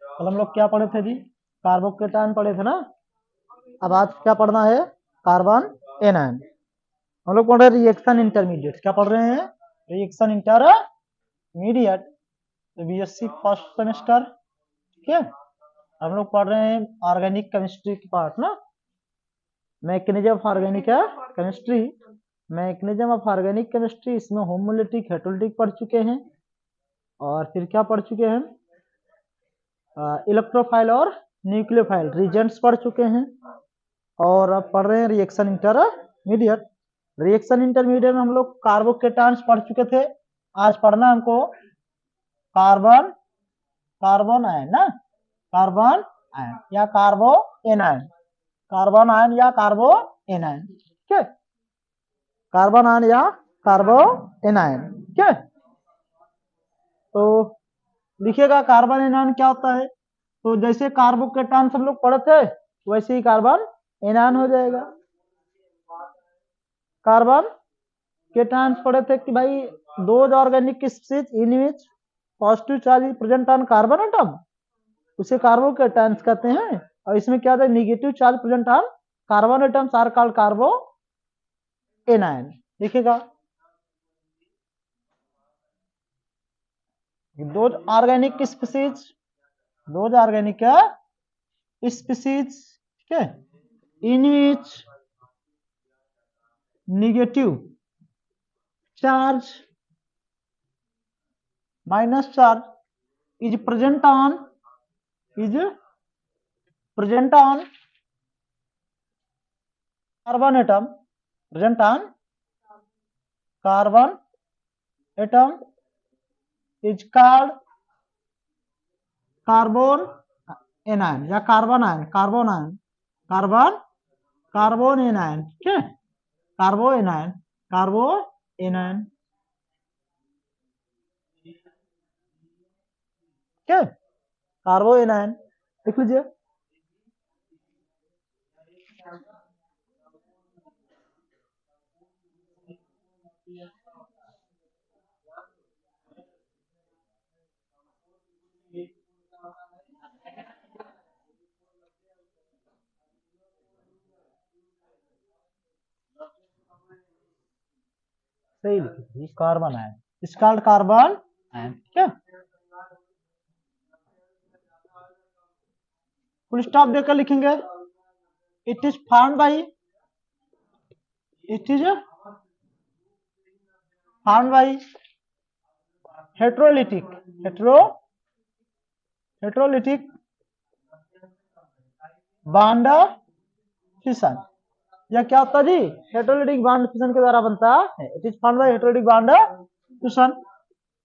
कल हम लोग क्या पढ़े थे जी? कार्बोकेटायन पढ़े थे ना। अब आज क्या पढ़ना है? Carbon anion. हम लोग पढ़ रहे हैं रिएक्शन इंटरमीडिएट। क्या पढ़ रहे हैं? Reaction intermediate, BSc first semester. ठीक है, हम लोग पढ़ रहे हैं ऑर्गेनिक केमिस्ट्री की पार्ट ना, mechanism of organic chemistry. Mechanism of organic chemistry, इसमें होमोलिटिक हेटेरोलिटिक पढ़ चुके हैं, और फिर क्या पढ़ चुके हैं? इलेक्ट्रोफाइल और न्यूक्लियोफाइल रीजेंट्स पढ़ चुके हैं, और अब पढ़ रहे हैं रिएक्शन इंटरमीडिएट। रिएक्शन इंटरमीडिएट में हम लोग कार्बोकेटायंस पढ़ चुके थे। आज पढ़ना हमको कार्बन आयन ना, कार्बन आयन या कार्बो एनायन, कार्बन आयन या कार्बो एनायन। ठीक है, कार्बन आयन या कार्बो एनायन। ठीक है, तो लिखिएगा कार्बन एनायन क्या होता है। तो जैसे कार्बोकेटायन हम लोग पढ़े थे, वैसे ही कार्बन एनायन हो जाएगा। कार्बन केटायंस पढ़े थे कि भाई those organic species in which positive charge present on carbon atom, उसे कार्बोकेटायंस कहते हैं। और इसमें क्या था? Negative charge present on carbon atoms are called carbo anion. देखिएगा, those organic species, those organic species, ठीक है, in which negative charge minus charge is present on carbon atom, present on carbon atom is called carbon anion या carbon ion, carbon ion, carbon anion. ठीक है, कार्बो anion, कार्बो anion. ठीक है, कार्बो anion लिख लीजिए। सही लिखिए, carbon ion is called carbon ion. ठीक है, फुल स्टॉप देकर लिखेंगे। It is found by, it is found by heterolytic, heterolytic bond fission. यह क्या होता है जी? हेटेरोलिटिक बॉन्ड फिशन के द्वारा बनता है। It is found bye heterolytic bond fission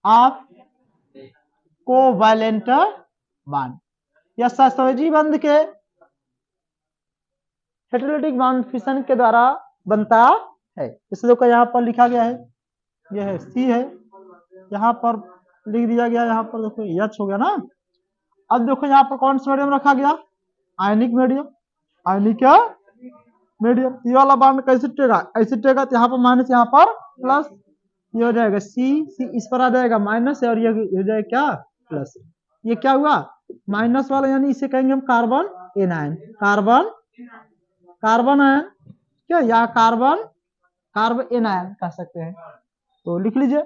of covalent bond. यह सहसंयोजी बंध के हेटेरोलिटिक बॉन्ड फिशन के द्वारा बनता है। इसलिए को यहाँ पर लिखा गया है, यह है सी है, यहाँ पर लिख दिया गया, यहाँ पर देखो एच हो गया ना। अब देखो यहाँ पर कौन सा मीडियम रखा गया? आयनिक मीडियम, आयनिक मीडियम। ये वाला बॉन्ड कैसे टेगा? ऐसे टेगा, तो यहाँ पर माइनस, यहाँ पर प्लस, ये हो जाएगा सी, सी इस पर आ जाएगा माइनस, और ये हो जाएगा क्या? प्लस। ये क्या हुआ? माइनस वाला, यानी इसे कहेंगे हम कार्बन एनायन, कार्बन आयन क्या, या कार्ब एनायन कह सकते हैं। तो लिख लीजिए।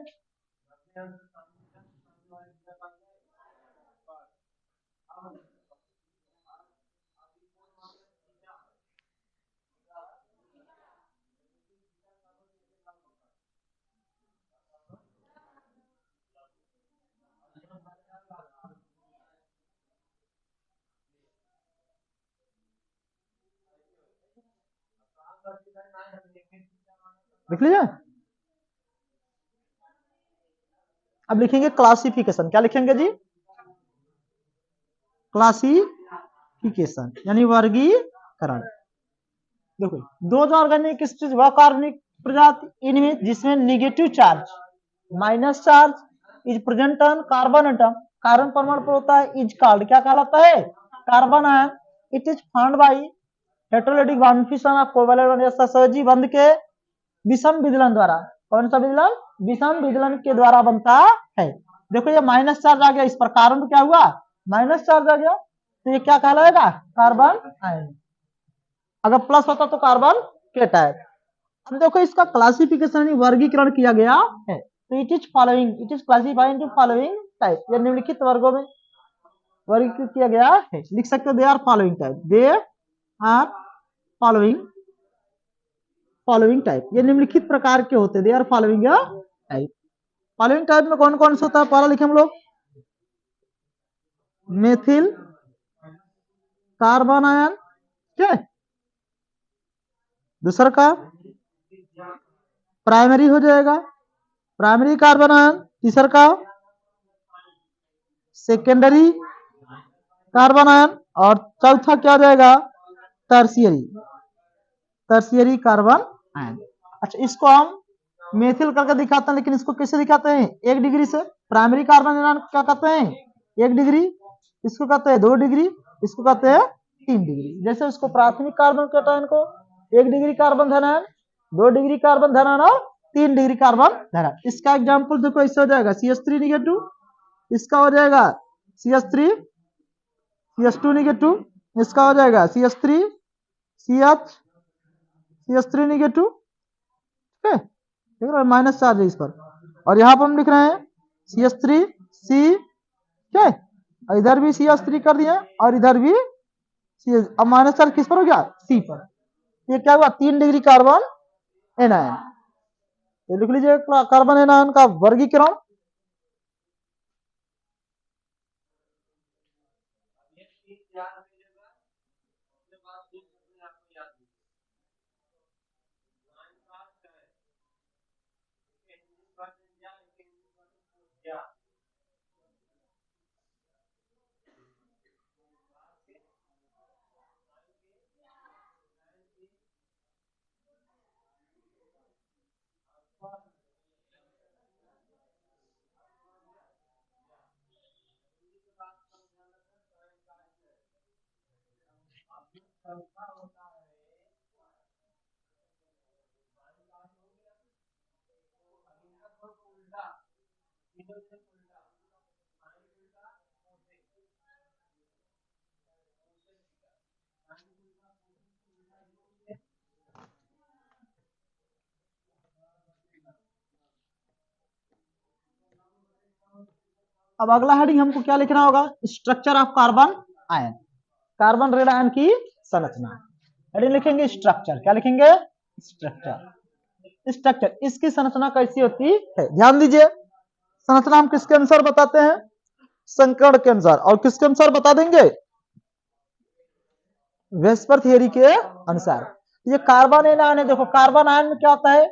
लिख लीजिए। अब लिखेंगे क्लासिफिकेशन। क्या लिखेंगे जी? क्लासिफिकेशन यानी वर्गीकरण। देखो, दो ऑर्गेनिक स्पीशीज वह कार्बनिक प्रजाति इनमें जिसमें negative charge minus charge is present on carbon atom, carbon परमाणु पर होता है, इज कॉल्ड, क्या कहलाता है? Carbon ion. It is found by heterolytic bond fission of covalent bond, सहसंयोजी बंध के विषम विदलन द्वारा। कौन सा विदलन? विषम विदलन के द्वारा बनता है। देखो ये माइनस चार्ज आ गया, इस पर कार्बन क्या हुआ, माइनस चार्ज आ गया, तो ये क्या कहलाएगा, कार्बन आयन। अगर प्लस होता तो कार्बन केटायन। अब देखो इसका क्लासिफिकेशन, वर्गीकरण किया गया है, तो it is following, it is classified into following type, ये निम्नलिखित वर्गों में वर्गीकृत किया गया है। लिख सकते हो they are following type, they are following following type, ये निम्नलिखित प्रकार के होते हैं, they are following type. Following type में कौन कौन सा होता है, पहला लिखे हम लोग, मेथिल कार्बन आयन, ठीक है, दूसरा का प्राइमरी हो जाएगा, प्राइमरी कार्बन आयन, तीसरा का सेकेंडरी कार्बन आयन, और चौथा क्या हो जाएगा, टर्शियरी, टर्शियरी कार्बन आयन। अच्छा इसको हम मेथिल करके दिखाते हैं, लेकिन इसको कैसे दिखाते हैं, 1 डिग्री से। प्राइमरी कार्बन आयन क्या कहते हैं 1 डिग्री, इसको कहते हैं 2 डिग्री, इसको कहते हैं 3 डिग्री। जैसे उसको प्राथमिक कार्बन केटायन को 1 डिग्री कार्बन धनायन, 2 डिग्री कार्बन धनायन और 3 डिग्री कार्बन धनायन। इसका एग्जाम्पल देखो ऐसे हो जाएगा, CH3 निगेटिव, इसका हो जाएगा CH3 CH2 निगेटिव, इसका हो जाएगा CH3 CH CH3 निगेटिव, ठीक है, देख रहे हो माइनस चार्ज है इस पर, और यहाँ पर हम लिख रहे हैं CH3 C, ठीक है, और इधर भी CH3 कर दिए और इधर भी CH, अब माइनस चार्ज किस पर हो गया, C पर। ये क्या हुआ, 3 डिग्री कार्बन एनायन। तो लिख लीजिए कार्बन एनायन का वर्गीकरण। अब अगला हेडिंग हमको क्या लिखना होगा, structure of carbon ion, carbon red ion की संरचना। हेडिंग लिखेंगे स्ट्रक्चर, क्या लिखेंगे, स्ट्रक्चर। स्ट्रक्चर, इसकी संरचना कैसी होती है, ध्यान दीजिए। संरचना हम किसके अनुसार बताते हैं, संकरण के अनुसार, और किसके अनुसार बता देंगे, वेस्पर थियरी के अनुसार। ये कार्बन आयन है, देखो कार्बन आयन में क्या होता है,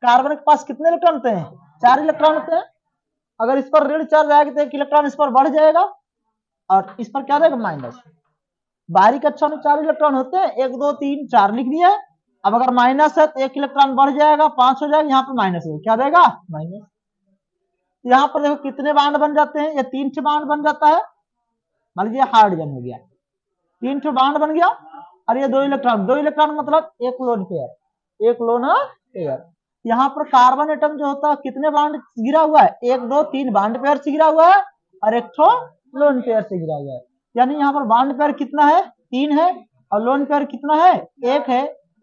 कार्बन के पास कितने इलेक्ट्रॉन होते हैं, 4 इलेक्ट्रॉन होते हैं। अगर इस पर ऋण चार्ज आएगा तो 1 इलेक्ट्रॉन इस पर बढ़ जाएगा और इस पर क्या रहेगा, माइनस। बाहरी कक्षा में 4 इलेक्ट्रॉन होते हैं, 1 2 3 4 लिख दिया। अब अगर माइनस है तो 1 इलेक्ट्रॉन बढ़ जाएगा, 5 हो जाएगा, यहाँ पे माइनस हो, क्या देगा, माइनस। यहाँ पर देखो कितने बाड बन जाते हैं, ये 3 ठो बाड बन जाता है, मान लीजिए हाइड्रोजन हो गया, 3 ठो बाड बन गया, और ये 2 इलेक्ट्रॉन, 2 इलेक्ट्रॉन मतलब 1 लोन पेयर, 1 लोन पेयर। यहाँ पर कार्बन एटम जो होता है कितने बाड गिरा हुआ है, 1 2 3 बाड पेयर से गिरा हुआ है, और 1 ठो लोन पेयर से गिरा हुआ है। यानी यहाँ पर बाड पेयर कितना है, 3 है, और लोन पेयर कितना है, 1 है।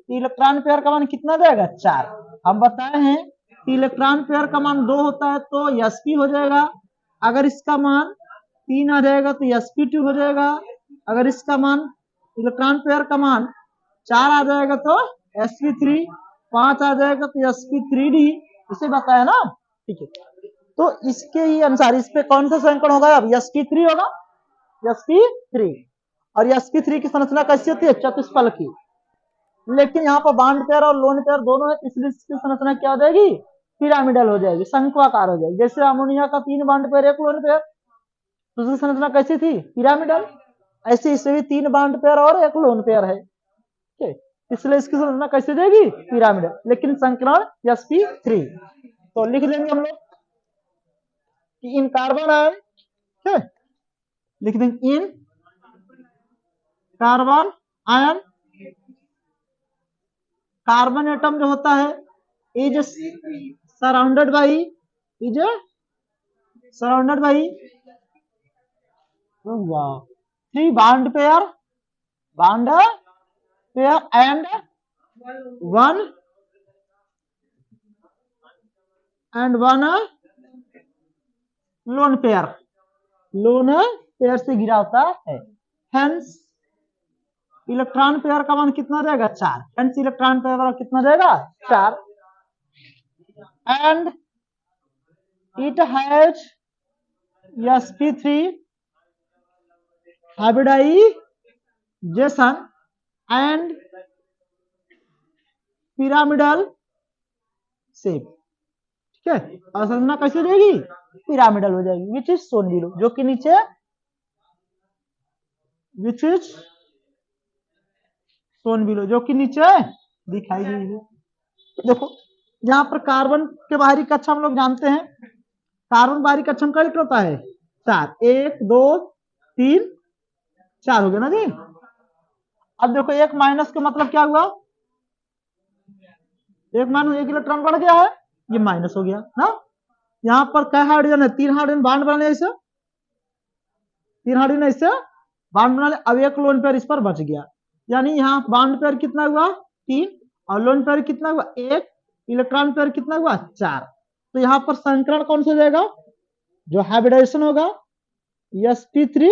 इलेक्ट्रॉन पेयर का मान कितना देगा, 4। हम बताए हैं कि इलेक्ट्रॉन पेयर का मान 2 होता है तो sp हो जाएगा, अगर इसका मान 3 आ जाएगा तो sp2 हो जाएगा, अगर इसका मान इलेक्ट्रॉन पेयर का मान 4 आ जाएगा तो sp3, 5 आ जाएगा तो sp3d, इसे बताया ना, ठीक है। तो इसके ही अनुसार इस पे कौन सा संकरण होगा, अब sp3 होगा, sp3। और sp3 की संरचना कैसी होती है, चतुष्फलक की, लेकिन यहाँ पर बांड पेयर और लोन पेयर दोनों है, इसलिए इसकी संरचना क्या हो जाएगी, पिरामिडल हो जाएगी, शंक्वाकार हो जाएगी। जैसे अमोनिया का 3 बांड पेयर 1 लोन पेयर, तो उसकी संरचना कैसी थी, पिरामिडल। ऐसे इससे भी 3 बांड पेयर और 1 लोन पेयर है, ठीक है, इसलिए इसकी संरचना कैसे देगी, पिरामिडल, लेकिन संकरण sp3। तो लिख देंगे हम लोग कि इन कार्बन आयन, ठीक है, लिख देंगे इन कार्बन आयन, कार्बन एटम जो होता है is surrounded by is surrounded by 3 bond pair and one lone pair से घिरा होता है। हेंस इलेक्ट्रॉन पेयर का मान कितना रहेगा 4। हेंस इलेक्ट्रॉन पेयर का कितना रहेगा 4 and it has sp3 hybridization and pyramidal shape। ठीक है, और संरचना कैसी रहेगी पिरामिडल हो जाएगी, विच इज सोन बिलो, जो कि नीचे विच इज सोन बिलो जो कि नीचे दिखाई गई है। देखो यहाँ पर कार्बन के बाहरी कक्षा हम लोग जानते हैं, कार्बन बाहरी कक्षा का इलेक्ट्रॉन होता है 4, 1 2 3 4 हो गया ना जी। अब देखो एक माइनस का मतलब क्या हुआ, एक माइनस एक इलेक्ट्रॉन बढ़ गया है, ये माइनस हो गया ना। यहाँ पर क्या हाइड्रोजन है 3 हाइड्रोजन बॉन्ड बनाने ऐसे 3 हाइड्रोजन ऐसे बॉन्ड बना ले। अब एक लोन पेयर इस पर बच गया, यानी यहाँ बॉन्ड पेयर कितना हुआ 3 और लोन पेयर कितना हुआ 1, इलेक्ट्रॉन पेयर कितना हुआ 4। तो यहाँ पर संकरण कौन सा हो जाएगा, जो हाइब्रिडाइजेशन होगा sp3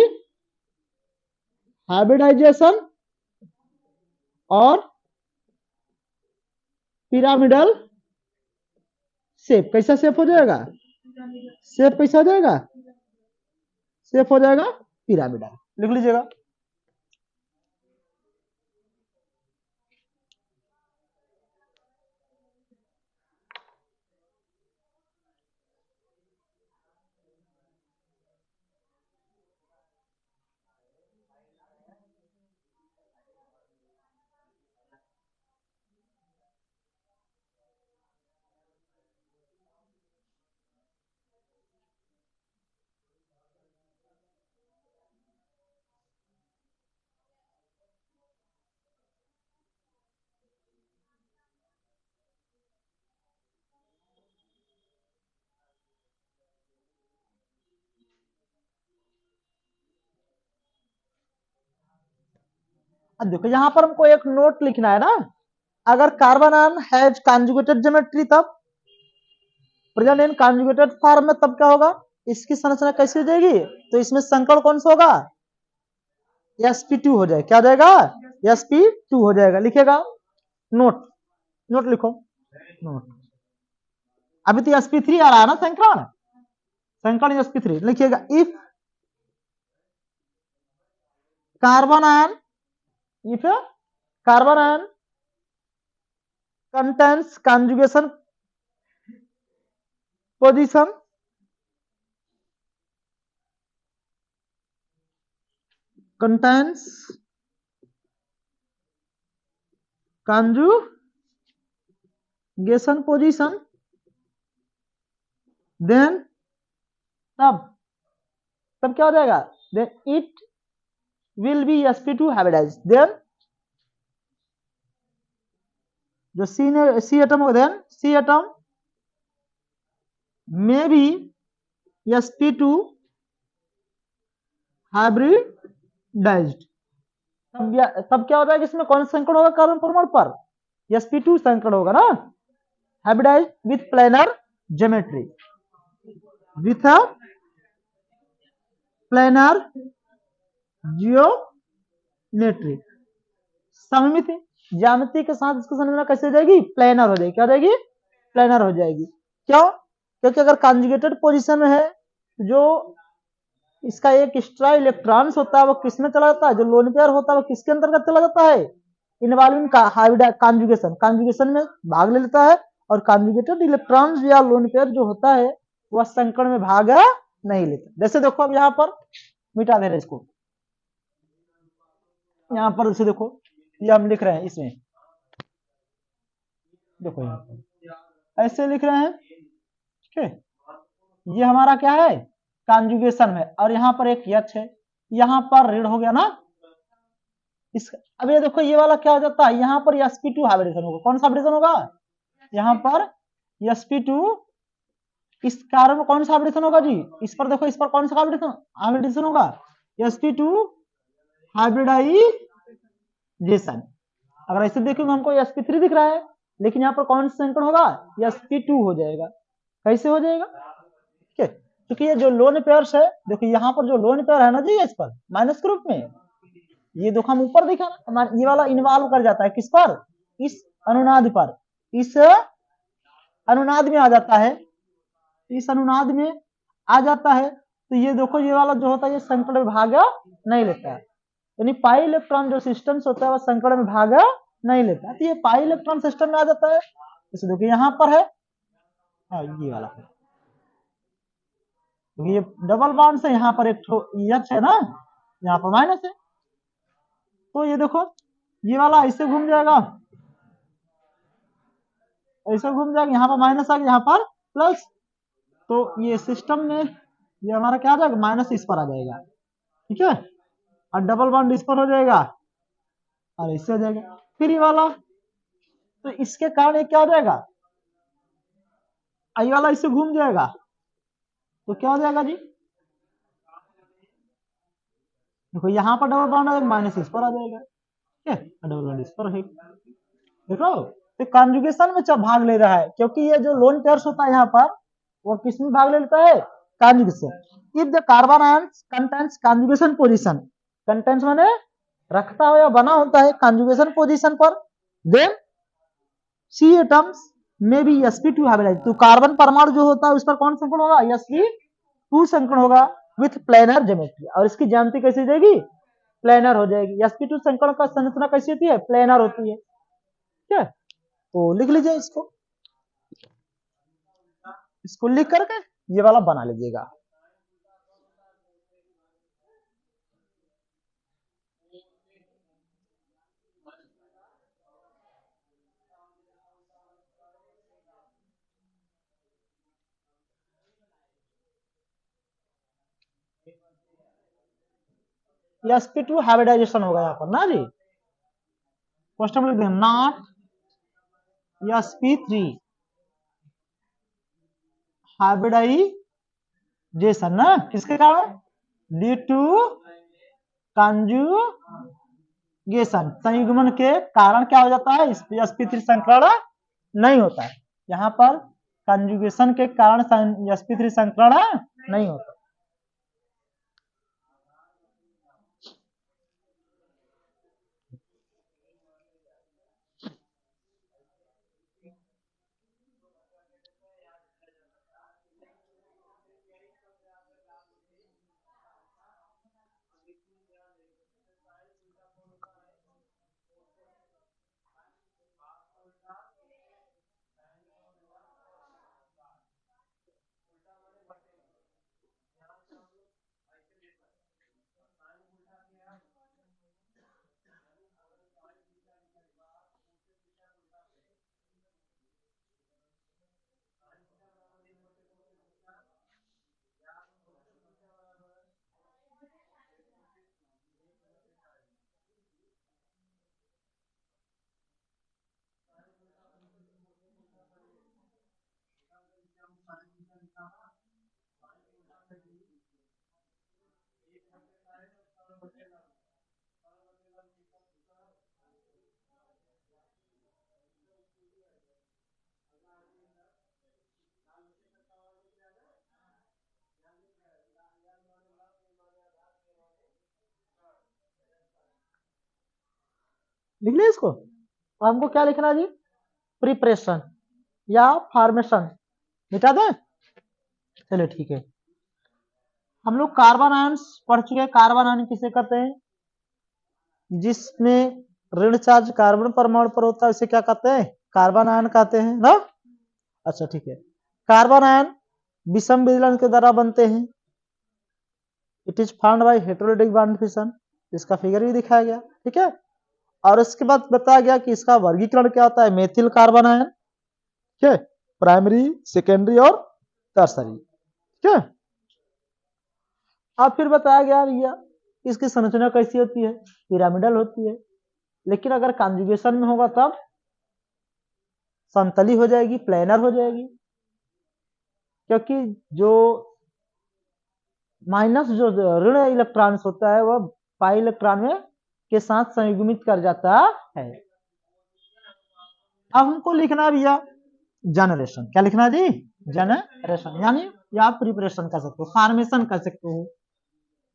हाइब्रिडाइजेशन और पिरामिडल शेप। कैसा शेप हो जाएगा, शेप कैसा हो जाएगा, शेप हो जाएगा पिरामिडल। लिख लीजिएगा। अब देखो यहाँ पर हमको एक नोट लिखना है ना, अगर carbon ion has conjugated geometry तब प्रेजेंट इन कॉन्जुगेटेड फॉर्म में तब क्या होगा, इसकी संरचना कैसी हो जाएगी, तो इसमें संकरण कौन सा होगा sp2 हो जाएगा। क्या हो जाएगा sp2 हो जाएगा। लिखेगा नोट, नोट लिखो नोट। अभी तो sp3 आ रहा है ना संकरण, संकरण sp3 लिखिएगा। If carbon ion contains conjugation position contains conjugation position then तब क्या हो जाएगा, then it will be sp2 hybridized, then जो C एटम होगा then C एटम में भी sp2 हाइब्रिडाइज्ड। तब क्या हो जाएगा, इसमें कौन सा संकरण होगा कार्बन परमाणु पर sp2 संकरण होगा ना, hybridised with planar geometry, with a planar geometry, सममित ज्यामिति के साथ इसकी संरचना कैसे हो जाएगी, प्लेनर हो जाएगी। क्या हो जाएगी, प्लेनर हो जाएगी। क्यों, क्योंकि अगर कॉन्जुगेटेड पोजीशन में है जो इसका एक एक्स्ट्रा इलेक्ट्रॉन्स होता है वो किस में चला जाता है, जो लोन पेयर होता है वो किसके अंतर्गत चला जाता है, इन्वॉल्विंग कॉन्जुगेशन, कॉन्जुगेशन में भाग ले लेता है। और कॉन्जुगेटेड इलेक्ट्रॉन्स या लोन पेयर जो होता है वह संकरण में भाग नहीं लेता। जैसे देखो अब यहाँ पर मिटा दे रहे इसको, यहाँ पर उसे देखो ये हम लिख रहे हैं, इसमें देखो यहाँ पर ऐसे लिख रहे हैं, ठीक है। ये हमारा क्या है कॉन्जुगेशन में, और यहाँ पर एक यच है, यहाँ पर ऋण हो गया ना। इस अब ये देखो ये वाला क्या हो जाता है, यहाँ पर sp2 हाइब्रिडेशन होगा। कौन सा हाइब्रिडेशन होगा, यहाँ पर sp2 इस कार्बन में कौन सा हाइब्रिडेशन होगा जी, इस पर देखो, इस पर कौन सा हाइब्रिडेशन होगा, sp2 हाइब्रिडाइजेशन। अगर ऐसे देखेंगे हमको sp3 दिख रहा है, लेकिन यहाँ पर कौन सा संकरण होगा, sp2 हो जाएगा। कैसे हो जाएगा, ठीक है, क्योंकि ये जो लोन पेयर्स है, देखो यहाँ पर जो लोन पेयर है ना जी, इस पर माइनस के रूप में, ये देखो हम ऊपर देखा ना, ये वाला इन्वॉल्व कर जाता है किस पर, इस अनुनाद पर, इस अनुनाद में आ जाता है, इस अनुनाद में आ जाता है। तो ये देखो ये वाला जो होता है ये संकरण में भाग नहीं लेता है, यानी पाई इलेक्ट्रॉन जो सिस्टम से होता है वह संकरण में भाग नहीं लेता है, तो ये पाई इलेक्ट्रॉन सिस्टम में आ जाता है। इसे देखिए यहाँ पर है, ये वाला है, तो ये डबल बॉन्ड से यहाँ पर एक H है ना, यहाँ पर माइनस है, तो ये देखो ये वाला ऐसे घूम जाएगा, ऐसे घूम जाएगा, यहाँ पर माइनस आ गया, यहाँ पर प्लस, तो ये सिस्टम में ये हमारा क्या आ जाएगा, माइनस इस पर आ जाएगा, ठीक है, और डबल बॉन्ड इस पर हो जाएगा और इससे हो जाएगा, फिर ये वाला, तो इसके कारण ये क्या हो जाएगा, आई वाला इससे घूम जाएगा, तो क्या हो जाएगा जी, देखो यहाँ पर डबल बॉन्ड आएगा, माइनस इस पर आ जाएगा, ठीक है, डबल बॉन्ड इस पर है, देखो तो कॉन्जुगेशन में भाग ले रहा है, क्योंकि ये जो लोन पेयर्स होता है यहाँ पर वो किस में भाग ले लेता है, conjugation. If the carbon ions contains conjugation position, contains माने रखता है या बना होता है कॉन्जुगेशन पोजीशन पर, देन सी एटम्स में भी sp2 हाइब्रिडाइज, तो कार्बन परमाणु जो होता है उस पर कौन संकरण होगा, sp2 संकरण होगा विथ प्लेनर ज्योमेट्री, और इसकी ज्यामिति कैसी हो जाएगी, प्लेनर हो जाएगी। sp2 संकरण का संरचना कैसी होती है, प्लेनर होती है, ठीक है, तो लिख लीजिए इसको, इसको लिख करके ये वाला बना लीजिएगा। sp2 हाइब्रिडाइजेशन होगा यहाँ पर ना जी, फर्स्ट हम लिख देंगे नॉट sp3 हाइब्रिडाइजेशन ना, किसके कारण, ड्यू टू कॉन्जुगेशन, संयुग्मन के कारण क्या हो जाता है, sp3 संकरण नहीं होता है, यहाँ पर कॉन्जुगेशन के कारण sp3 संकरण नहीं होता। लिख लिया इसको, तो हमको क्या लिखना है जी, प्रिपरेशन या फॉर्मेशन, मिटा दें, चलिए ठीक है। हम लोग कार्बन आयंस पढ़ चुके हैं, कार्बन आयन किसे कहते हैं, जिसमें ऋण चार्ज कार्बन परमाणु पर होता है उसे क्या कहते हैं, कार्बन आयन कहते हैं ना। अच्छा ठीक है, कार्बन आयन विषम विलयन के द्वारा बनते हैं, it is found by heterolytic bond fission, इसका फिगर भी दिखाया गया, ठीक है, और उसके बाद बताया गया कि इसका वर्गीकरण क्या होता है, मेथिल कार्बन आयन, ठीक है, प्राइमरी सेकेंडरी और टर्सरी, ठीक है। अब फिर बताया गया भैया इसकी संरचना कैसी होती है, पिरामिडल होती है, लेकिन अगर कॉन्जुगेशन में होगा तब समतली हो जाएगी, प्लेनर हो जाएगी, क्योंकि जो माइनस जो ऋण इलेक्ट्रॉन होता है वह पाई इलेक्ट्रॉन में के साथ संयुग्मित कर जाता है। अब हमको लिखना भैया जनरेशन, क्या लिखना जी, जनरेशन, यानी या आप प्रिपरेशन कर सकते हो, फॉर्मेशन कर सकते हो।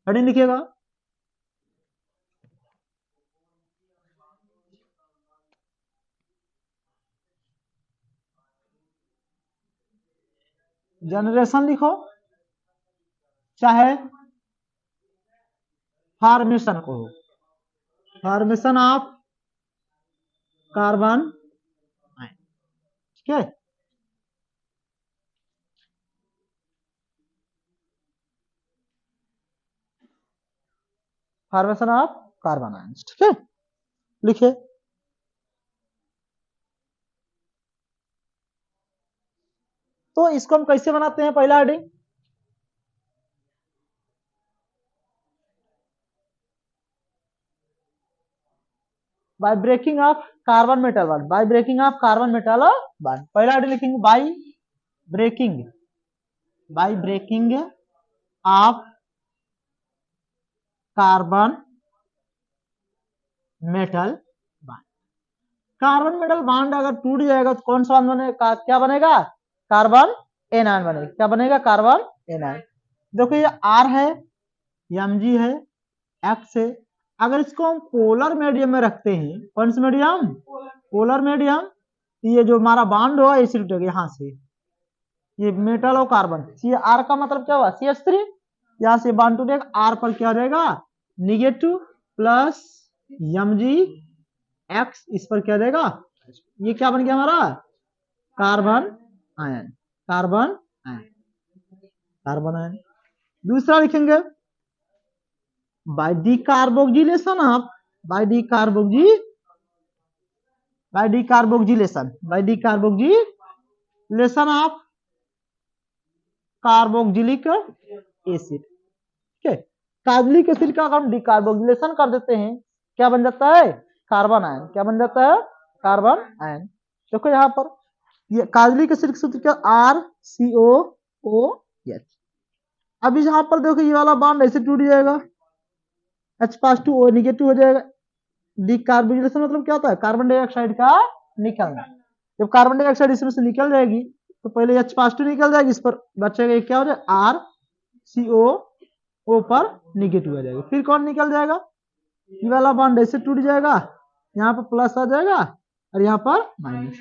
हेडिंग लिखिएगा जनरेशन लिखो, चाहे फॉर्मेशन को, फॉर्मेशन ऑफ कार्बन, ठीक है। फॉर्मेशन ऑफ कार्बन आयंस, ठीक है, लिखिए। तो इसको हम कैसे बनाते हैं, पहला heading, by breaking of carbon metal bond, by breaking of carbon metal bond, पहला हेडिंग लिखेंगे by breaking, by breaking of carbon metal bond. Carbon metal bond अगर टूट जाएगा तो कौन सा बॉन्ड बनेगा, क्या बनेगा, कार्बन एनायन बनेगा, क्या बनेगा, कार्बन एनायन। देखो ये आर है, एमजी है, एक्स है, अगर इसको हम पोलर मीडियम में रखते हैं, कौन सा मीडियम, पोलर मीडियम, ये जो हमारा बॉन्ड हो ऐसे टूटेगा यहाँ से, ये मेटल और कार्बन, ये आर का मतलब क्या हुआ, CH3, यहाँ से बॉन्ड टूटेगा, आर पर क्या रहेगा, निगेटिव प्लस एमजी एक्स, इस पर क्या देगा, ये क्या बन गया हमारा, carbon ion, carbon ion, carbon ion. दूसरा लिखेंगे by decarboxylation of, by decarboxy, by decarboxylation, by decarboxylation of carboxylic acid, ठीक है। कार्बोक्सिलिक एसिड का हम डीकार्बोक्सिलेशन कर देते हैं, क्या बन जाता है, कार्बन आयन, क्या बन जाता है, कार्बन आयन। देखो यहाँ पर ये कार्बोक्सिलिक एसिड का सूत्र क्या, RCOOH। अब यहाँ पर देखो ये वाला बॉन्ड ऐसे टूट जाएगा, H+2O निगेटिव हो जाएगा। डीकार्बोक्सिलेशन मतलब क्या होता है, कार्बन डाइऑक्साइड का निकलना। जब कार्बन डाइऑक्साइड इसमें से निकल जाएगी तो पहले H+2 निकल जाएगी, इस पर बचेगा क्या हो जाएगा, RCOO पर निगेटिव हो जाएगा, फिर कौन निकल जाएगा, ये वाला बॉन्ड ऐसे टूट जाएगा, यहाँ पर प्लस आ जाएगा और यहाँ पर माइनस,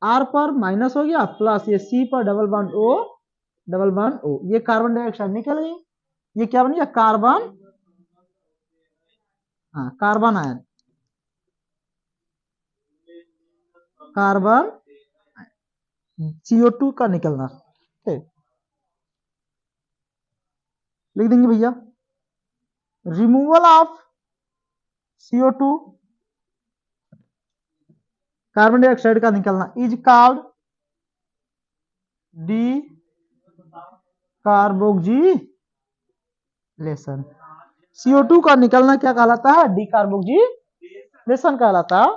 आर पर माइनस हो गया प्लस, ये सी पर double bond O, double bond O, ये कार्बन डाइऑक्साइड निकल गई, ये क्या बन गया, कार्बन, हाँ कार्बन आयन, कार्बन CO2 का निकलना, लिख देंगे भैया removal of CO2, carbon dioxide का निकलना, is called D carboxylation. CO2 का निकलना क्या कहलाता है, डी कार्बोक्सिलेशन कहलाता है।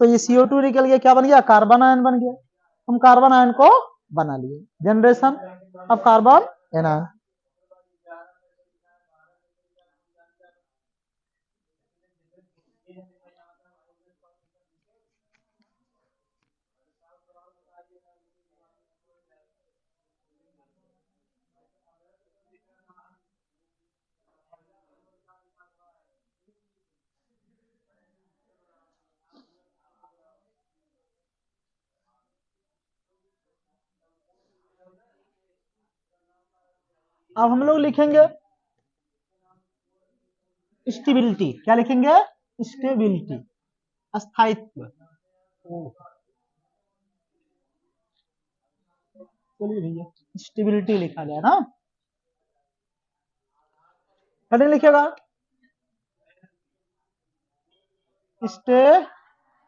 तो ये CO2 निकल गया, क्या बन गया, कार्बन आयन बन गया, हम कार्बन आयन को बना लिए, जनरेशन ऑफ कार्बन एनायन। अब हम लोग लिखेंगे स्टेबिलिटी, क्या लिखेंगे, स्टेबिलिटी, स्थायित्व। चलिए भैया स्टेबिलिटी लिखा जाए ना, हेडिंग लिखिएगा stability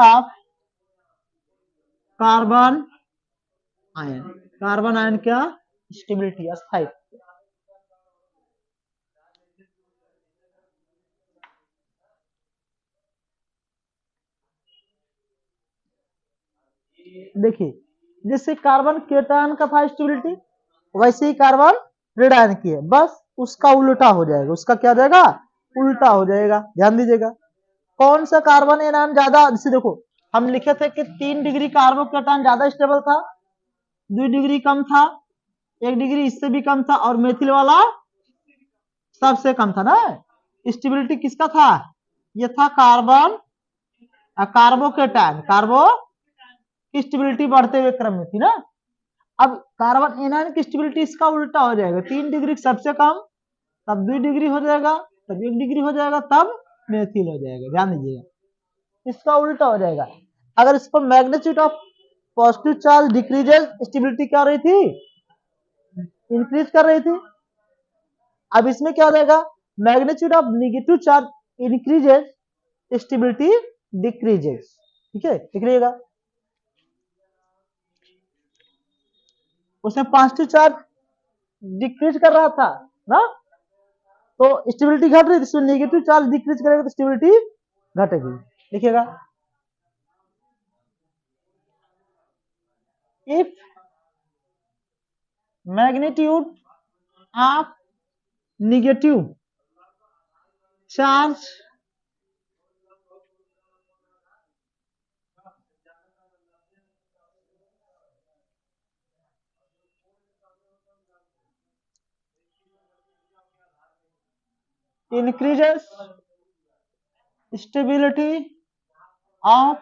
of carbon ion, carbon ion क्या, स्टेबिलिटी, स्थायित्व। देखिए जैसे कार्बन केटायन का था स्टेबिलिटी, वैसे ही कार्बन रेडायन की है, बस उसका उल्टा हो जाएगा। उसका क्या हो जाएगा? उल्टा हो जाएगा। ध्यान दीजिएगा कौन सा कार्बन एनायन ज्यादा, जैसे देखो हम लिखे थे कि 3 डिग्री कार्बोकेटायन ज्यादा स्टेबल था, 2 डिग्री कम था, 1 डिग्री इससे भी कम था, और मेथिल वाला सबसे कम था ना। स्टेबिलिटी किसका था? ये था कार्बन कार्बोकेटायन। कार्बो की स्टेबिलिटी बढ़ते हुए क्रम में थी ना। अब कार्बन एनायन की स्टेबिलिटी इसका उल्टा हो जाएगा, 3 डिग्री सबसे कम, तब 2 डिग्री हो जाएगा, तब 1 डिग्री हो जाएगा, तब मेथिल हो जाएगा। ध्यान दीजिएगा इसका उल्टा हो जाएगा। अगर इस पर magnitude of positive charge decreases, stability क्या हो रही थी? इंक्रीज कर रही थी। अब इसमें क्या हो जाएगा? Magnitude of negative charge increases, stability decreases. ठीक है, लिख लीजिएगा। उसमें पॉजिटिव चार्ज डिक्रीज कर रहा था ना, तो स्टेबिलिटी घट रही थी। इसमें नेगेटिव चार्ज डिक्रीज करेगा तो स्टेबिलिटी घटेगी। लिखिएगा if magnitude of negative charge increases stability of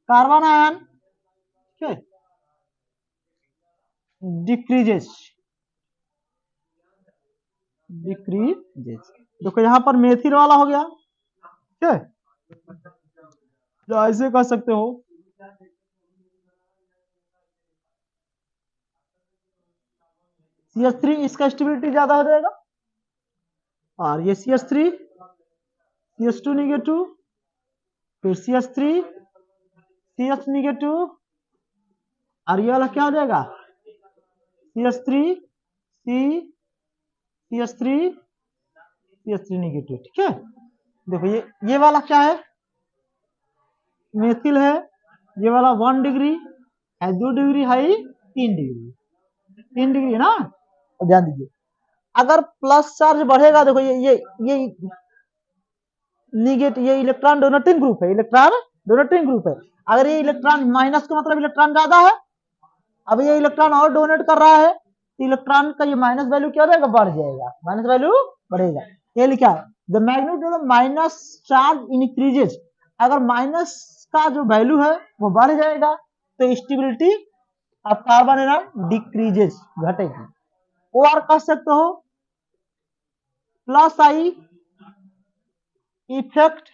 carbon ion, okay, decreases। देखो यहां पर मेथिल वाला हो गया, ठीक है, तो ऐसे कह सकते हो CH3, इसका स्टेबिलिटी ज्यादा हो जाएगा, और ये CH3 CH2 निगेटिव, फिर CH3 CH निगेटिव, और ये वाला क्या हो जाएगा? CH3 C CH3 CH3 negative. ठीक है, देखो ये वाला क्या है? मेथिल है। ये वाला 1 डिग्री है, 2 डिग्री है, 3 डिग्री, 3 डिग्री है ना। तो ध्यान दीजिए अगर प्लस चार्ज बढ़ेगा, देखो ये निगेटिव, ये इलेक्ट्रॉन डोनेटिंग ग्रुप है, इलेक्ट्रॉन डोनेटिंग ग्रुप है। अगर ये इलेक्ट्रॉन माइनस का मतलब इलेक्ट्रॉन ज्यादा है, अब ये इलेक्ट्रॉन और डोनेट कर रहा है, तो इलेक्ट्रॉन का ये माइनस वैल्यू क्या हो जाएगा? बढ़ जाएगा, माइनस वैल्यू बढ़ेगा। ये लिखा है the magnitude of minus charge increases. अगर माइनस का जो वैल्यू है वो बढ़ जाएगा तो स्टेबिलिटी ऑफ कार्बन एनॉन डिक्रीजेज, घटेगी। और कह सकते हो plus I effect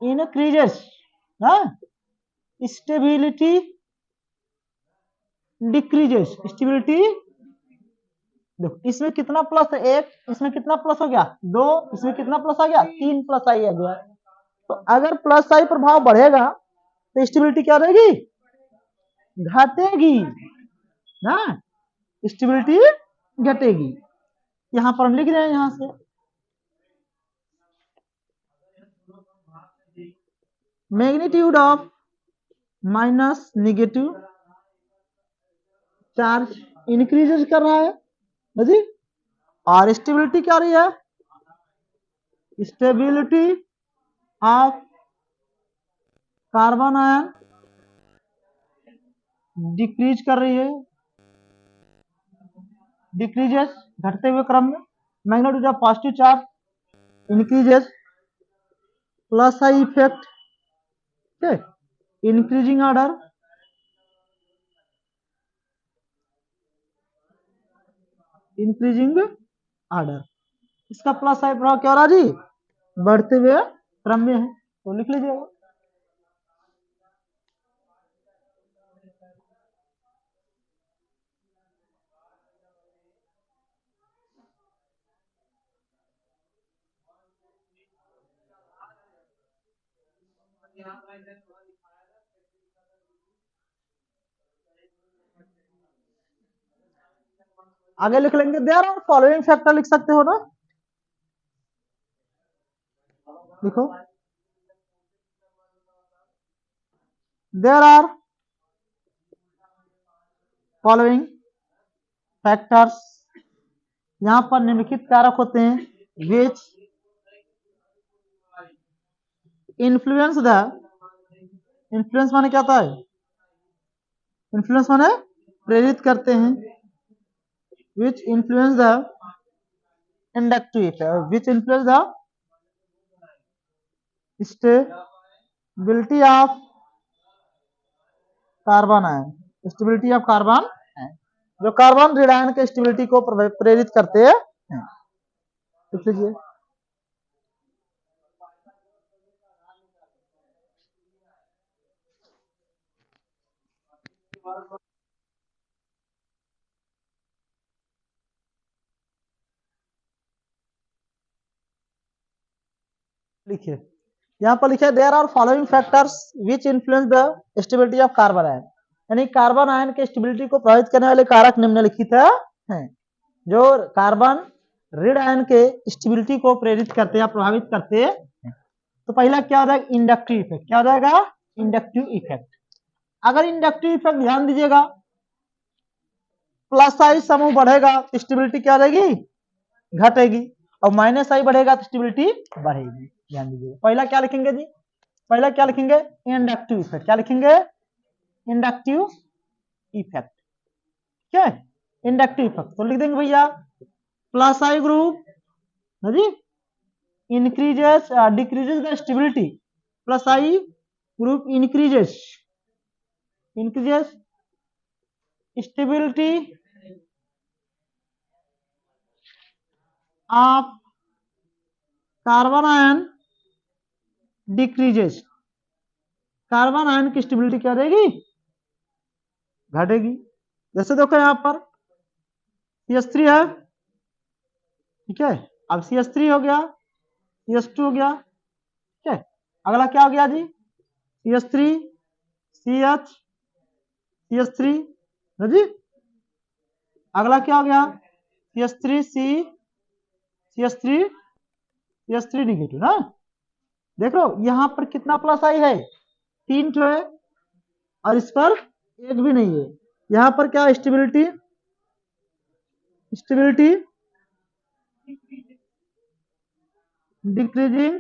increases stability decreases, stability. देखो इसमें कितना प्लस है? 1, इसमें कितना प्लस हो गया? 2, इसमें कितना प्लस आ गया? 3 प्लस आई आ गया। तो अगर प्लस आई प्रभाव बढ़ेगा तो स्टेबिलिटी क्या रहेगी? घटेगी ना, स्टेबिलिटी घटेगी। यहां पर हम लिख रहे हैं यहां से magnitude of minus negative charge increases कर रहा है जी, और स्टेबिलिटी क्या रही है? Stability of carbon ion decrease कर रही है, डिक्रीजेस घटते हुए क्रम में। Magnitude of positive charge increases, plus I effect, increasing order, increasing order. इसका प्लस आई प्रभाव क्या हो रहा जी? बढ़ते हुए क्रम में है, तो लिख लीजिएगा। आगे लिख लेंगे देयर आर फॉलोइंग फैक्टर, लिख सकते हो ना, लिखो देयर आर फॉलोइंग फैक्टर्स, यहां पर निम्नलिखित कारक होते हैं विच इन्फ्लुएंस द, इन्फ्लुएंस माने क्या होता है, इन्फ्लुएंस माने प्रेरित करते हैं, विच influence the inductive effect, which influence the stability of carbon ion, stability of carbon ion, जो कार्बन ऋण आयन के स्टेबिलिटी को प्रेरित करते हैं। लिख लीजिए। लिखिए, यहाँ पर लिखा है there are following factors which influence the stability of carbon ion, यानी कार्बन आयन के स्टेबिलिटी को प्रभावित करने वाले कारक निम्नलिखित हैं, जो कार्बन ऋण आयन के स्टेबिलिटी को प्रेरित करते या प्रभावित करते हैं। तो पहला क्या हो जाएगा, इंडक्टिव इफेक्ट। क्या हो जाएगा, इंडक्टिव इफेक्ट। अगर इंडक्टिव इफेक्ट ध्यान दीजिएगा, प्लस आई समूह बढ़ेगा तो स्टेबिलिटी क्या रहेगी, घटेगी, और माइनस आई बढ़ेगा तो स्टेबिलिटी बढ़ेगी। ध्यान दीजिएगा, पहला क्या लिखेंगे जी, पहला क्या लिखेंगे, इंडक्टिव इफेक्ट। क्या लिखेंगे, इंडक्टिव इफेक्ट। क्या है, इंडक्टिव इफेक्ट। तो लिख देंगे भैया प्लस आई ग्रुप जी increases decreases the stability, plus I group increases stability of carbon ion, decreases, carbon ion की स्टेबिलिटी क्या रहेगी, घटेगी। जैसे देखो यहां पर CH3 है, ठीक है, अब CH3 हो गया, CH2 हो गया, ठीक है, अगला क्या हो गया जी, CH3 CH CH3 जी, अगला क्या हो गया, CH3 C CH3 CH3 negative ना। देख लो यहां पर कितना प्लस आई है, 3 ठो है, और इस पर एक भी नहीं है। यहां पर क्या, स्टेबिलिटी स्टेबिलिटी डिक्रीजिंग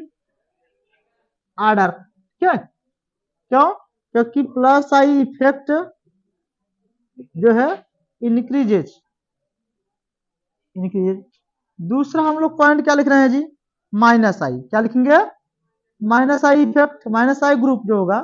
ऑर्डर। क्या, क्यों, क्योंकि प्लस आई इफेक्ट जो है इंक्रीजेज, दूसरा हम लोग पॉइंट क्या लिख रहे हैं जी, माइनस आई। क्या लिखेंगे, minus I effect, minus I group जो होगा